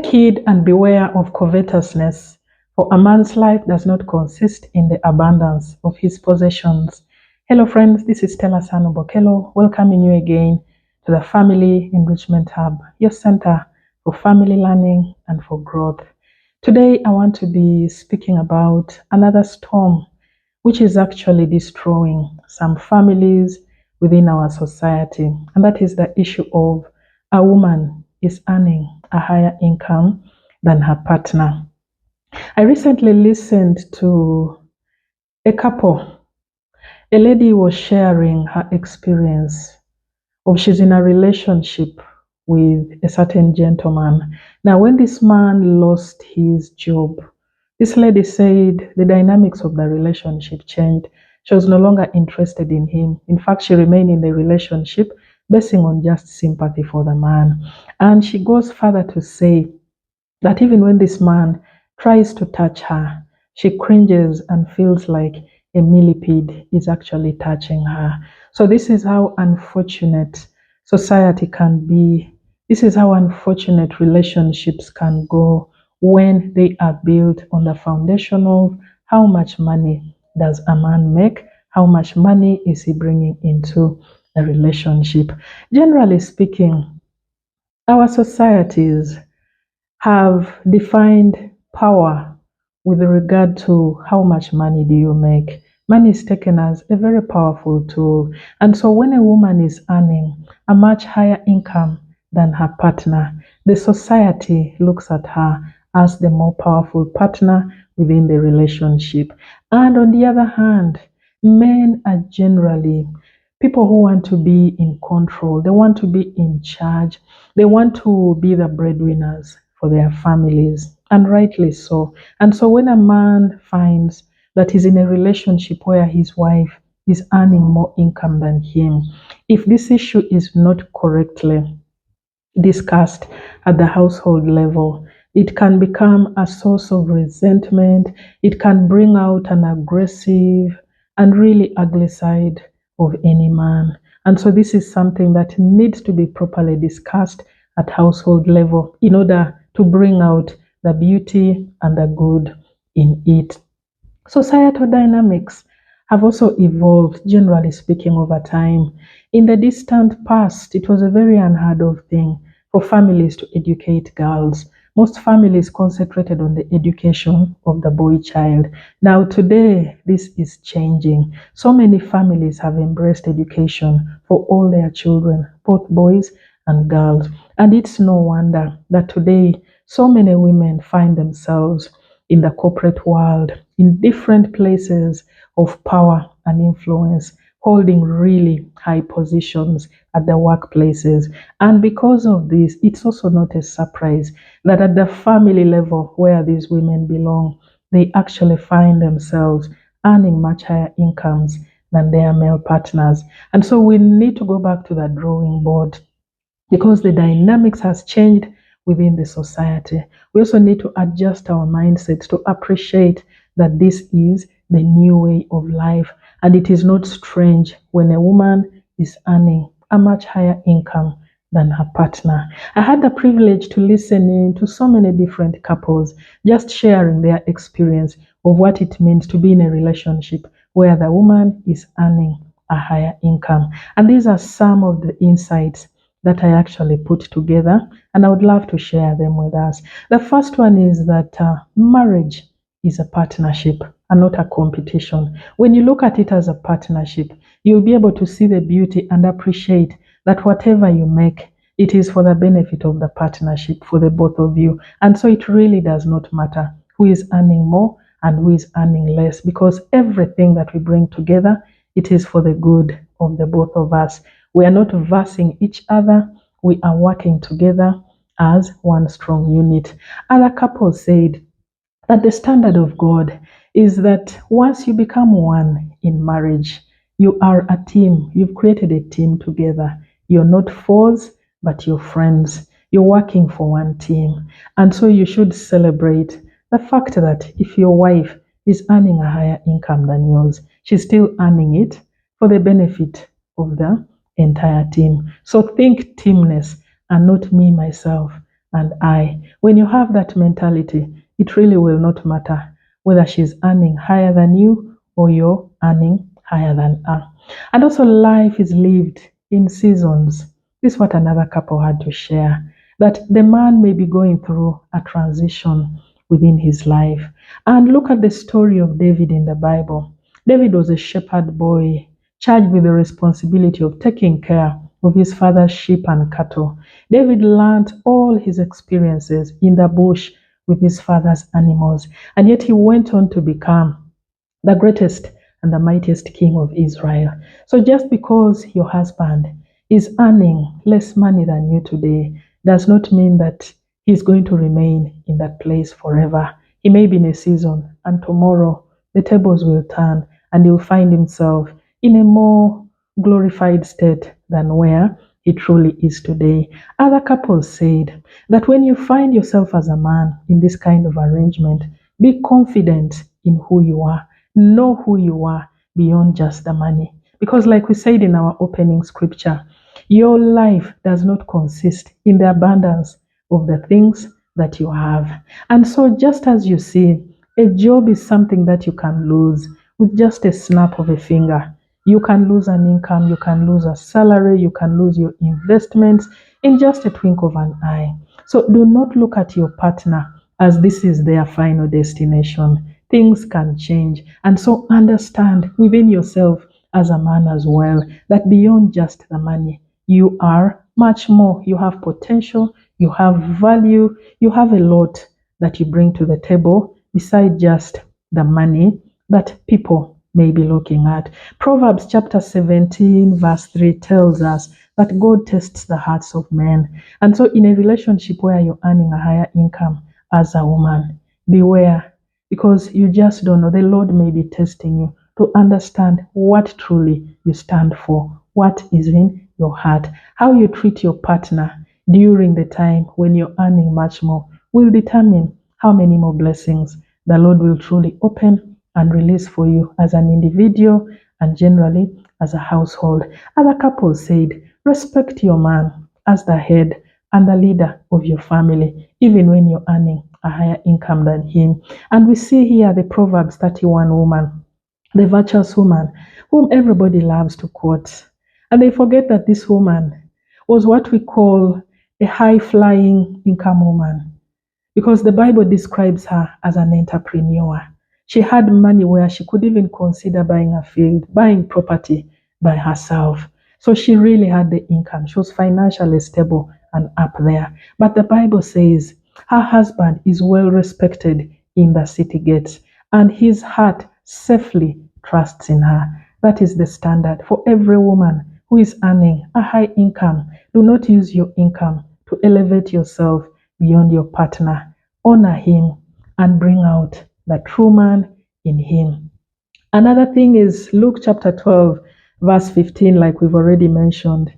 Take heed and beware of covetousness, for a man's life does not consist in the abundance of his possessions. Hello, friends. This is Stella Sanu Bokelo, welcoming you again to the Family Enrichment Hub, your center for family learning and for growth. Today, I want to be speaking about another storm which is actually destroying some families within our society, and that is the issue of a woman is earning a higher income than her partner. I recently listened to a couple. A lady was sharing her experience of she's in a relationship with a certain gentleman. Now, when this man lost his job, this lady said the dynamics of the relationship changed. She was no longer interested in him. In fact, she remained in the relationship basing on just sympathy for the man. And she goes further to say that even when this man tries to touch her, she cringes and feels like a millipede is actually touching her. So, this is how unfortunate society can be. This is how unfortunate relationships can go when they are built on the foundation of how much money does a man make, how much money is he bringing into a relationship. Generally speaking, our societies have defined power with regard to how much money do you make. Money is taken as a very powerful tool. And so when a woman is earning a much higher income than her partner, the society looks at her as the more powerful partner within the relationship. And on the other hand, men are generally people who want to be in control. They want to be in charge. They want to be the breadwinners for their families, and rightly so. And so when a man finds that he's in a relationship where his wife is earning more income than him, if this issue is not correctly discussed at the household level, it can become a source of resentment. It can bring out an aggressive and really ugly side of any man. And so this is something that needs to be properly discussed at household level in order to bring out the beauty and the good in it. Societal dynamics have also evolved, generally speaking, over time. In the distant past, it was a very unheard of thing for families to educate girls. Most families concentrated on the education of the boy child. Now, today, this is changing. So many families have embraced education for all their children, both boys and girls. And it's no wonder that today, so many women find themselves in the corporate world, in different places of power and influence, holding really high positions at the workplaces. And because of this, it's also not a surprise that at the family level where these women belong, they actually find themselves earning much higher incomes than their male partners. And so we need to go back to the drawing board because the dynamics has changed within the society. We also need to adjust our mindsets to appreciate that this is the new way of life, and it is not strange when a woman is earning a much higher income than her partner. I had the privilege to listen in to so many different couples just sharing their experience of what it means to be in a relationship where the woman is earning a higher income. And these are some of the insights that I actually put together, and I would love to share them with us. The first one is that marriage is a partnership and not a competition. When you look at it as a partnership, you'll be able to see the beauty and appreciate that whatever you make, it is for the benefit of the partnership, for the both of you. And so it really does not matter who is earning more and who is earning less, because everything that we bring together, it is for the good of the both of us. We are not versing each other. We are working together as one strong unit. Other couples said that the standard of God is that once you become one in marriage, you are a team. You've created a team together. You're not foes, but you're friends. You're working for one team. And so you should celebrate the fact that if your wife is earning a higher income than yours, she's still earning it for the benefit of the entire team. So think teamness and not me, myself, and I. When you have that mentality, it really will not matter whether she's earning higher than you or you're earning higher than her. And also, life is lived in seasons. This is what another couple had to share, that the man may be going through a transition within his life. And look at the story of David in the Bible. David was a shepherd boy charged with the responsibility of taking care of his father's sheep and cattle. David learned all his experiences in the bush with his father's animals, and yet he went on to become the greatest and the mightiest king of Israel. So just because your husband is earning less money than you today does not mean that he's going to remain in that place forever. He may be in a season, and tomorrow the tables will turn and he'll find himself in a more glorified state than where he truly is today. Other couples said that when you find yourself as a man in this kind of arrangement, be confident in who you are. Know who you are beyond just the money. Because, like we said in our opening scripture, your life does not consist in the abundance of the things that you have. And so, just as you see, a job is something that you can lose with just a snap of a finger. You can lose an income, you can lose a salary, you can lose your investments in just a twink of an eye. So, do not look at your partner as this is their final destination. Things can change. And so understand within yourself as a man as well that beyond just the money, you are much more. You have potential, you have value, you have a lot that you bring to the table beside just the money that people may be looking at. Proverbs chapter 17, verse 3 tells us that God tests the hearts of men. And so, in a relationship where you're earning a higher income as a woman, beware, because you just don't know. The Lord may be testing you to understand what truly you stand for, what is in your heart. How you treat your partner during the time when you're earning much more will determine how many more blessings the Lord will truly open and release for you as an individual and generally as a household. Other couples said, respect your man as the head and the leader of your family, even when you're earning a higher income than him. And we see here the Proverbs 31 woman, the virtuous woman, whom everybody loves to quote. And they forget that this woman was what we call a high flying income woman, because the Bible describes her as an entrepreneur. She had money where she could even consider buying a field, buying property by herself. So she really had the income. She was financially stable and up there. But the Bible says her husband is well respected in the city gates, and his heart safely trusts in her. That is the standard for every woman who is earning a high income. Do not use your income to elevate yourself beyond your partner. Honor him and bring out the true man in him. Another thing is Luke chapter 12, verse 15, like we've already mentioned.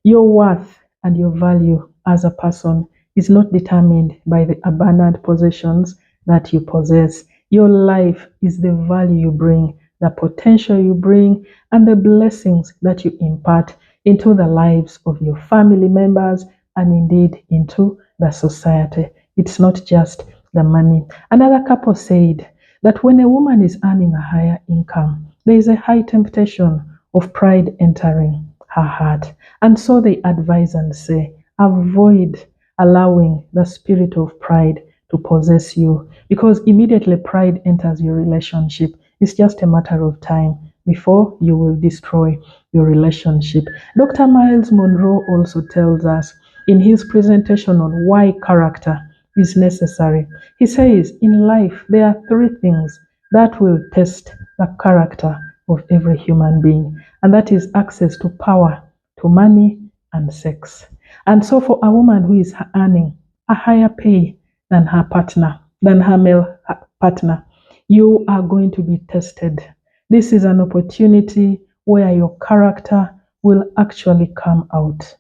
Your worth and your value as a person is not determined by the abundant possessions that you possess. Your life is the value you bring, the potential you bring, and the blessings that you impart into the lives of your family members and indeed into the society. It's not just the money. Another couple said that when a woman is earning a higher income, there is a high temptation of pride entering her heart. And so they advise and say, avoid allowing the spirit of pride to possess you, because immediately pride enters your relationship. It's just a matter of time before you will destroy your relationship. Dr. Miles Monroe also tells us in his presentation on why character is necessary. He says, in life, there are three things that will test the character of every human being, and that is access to power, to money, and sex. And so, for a woman who is earning a higher pay than her partner, than her male partner, you are going to be tested. This is an opportunity where your character will actually come out,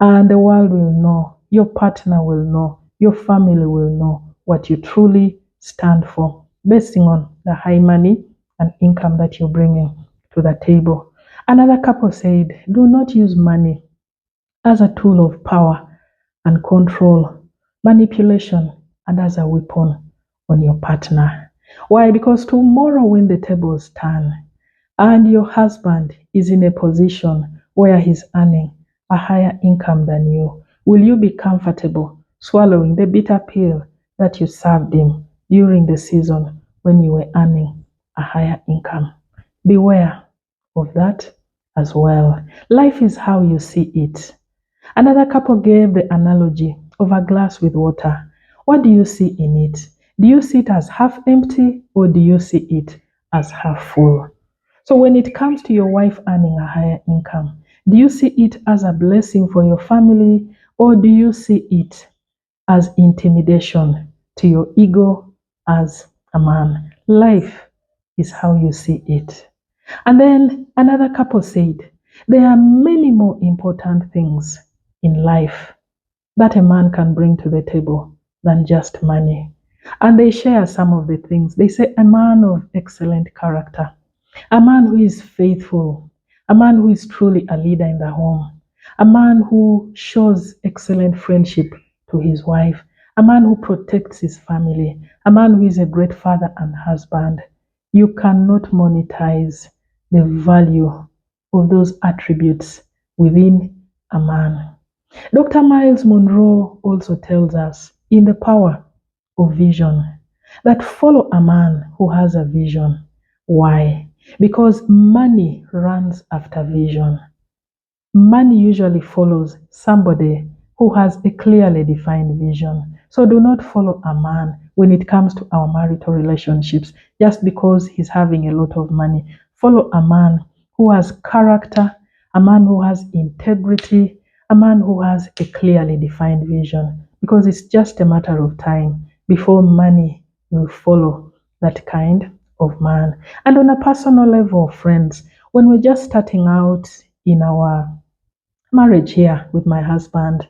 and the world will know, your partner will know, your family will know what you truly stand for, based on the high money and income that you're bringing to the table. Another couple said, do not use money as a tool of power and control. manipulation, and as a weapon on your partner. Why? Because tomorrow, when the tables turn and your husband is in a position where he's earning a higher income than you, will you be comfortable swallowing the bitter pill that you served him during the season when you were earning a higher income? Beware of that as well. Life is how you see it. Another couple gave the analogy of a glass with water. What do you see in it? Do you see it as half empty or do you see it as half full? So, when it comes to your wife earning a higher income, do you see it as a blessing for your family or do you see it as intimidation to your ego as a man? Life is how you see it. And then another couple said, there are many more important things in life that a man can bring to the table than just money. And they share some of the things. They say, a man of excellent character, a man who is faithful, a man who is truly a leader in the home, a man who shows excellent friendship to his wife, a man who protects his family, a man who is a great father and husband. You cannot monetize the value of those attributes within a man. Dr. Miles Monroe also tells us in The Power of Vision that follow a man who has a vision. Why? Because money runs after vision. Money usually follows somebody who has a clearly defined vision. So do not follow a man when it comes to our marital relationships just because he's having a lot of money. Follow a man who has character, a man who has integrity, a man who has a clearly defined vision, because it's just a matter of time before money will follow that kind of man. And on a personal level, friends, when we're just starting out in our marriage here with my husband,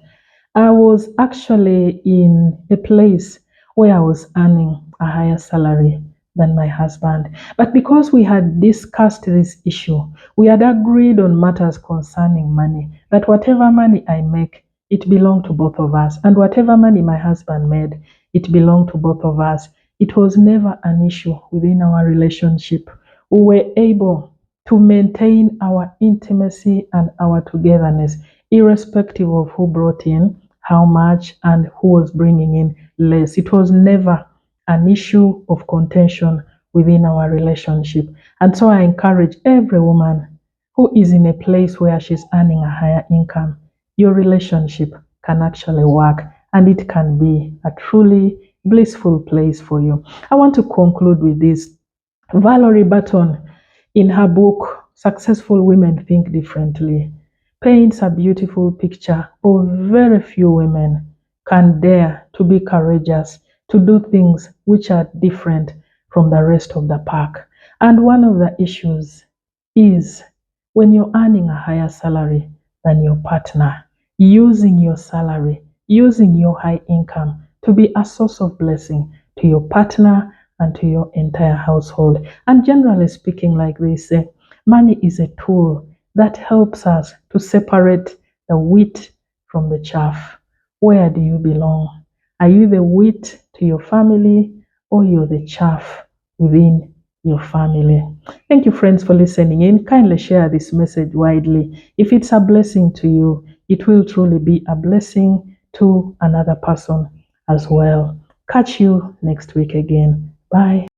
I was actually in a place where I was earning a higher salary than my husband. But because we had discussed this issue, we had agreed on matters concerning money, that whatever money I make, it belonged to both of us. And whatever money my husband made, it belonged to both of us. It was never an issue within our relationship. We were able to maintain our intimacy and our togetherness, irrespective of who brought in how much and who was bringing in less. It was never an issue of contention within our relationship. And so I encourage every woman who is in a place where she's earning a higher income, your relationship can actually work and it can be a truly blissful place for you. I want to conclude with this. Valerie Burton, in her book, Successful Women Think Differently, paints a beautiful picture of very few women can dare to be courageous, to do things which are different from the rest of the pack. And one of the issues is when you're earning a higher salary than your partner, using your salary, using your high income to be a source of blessing to your partner and to your entire household. And generally speaking, like they say, money is a tool that helps us to separate the wheat from the chaff. Where do you belong? Are you the wheat to your family or you're the chaff within your family? Thank you, friends, for listening in. Kindly share this message widely. If it's a blessing to you, it will truly be a blessing to another person as well. Catch you next week again. Bye.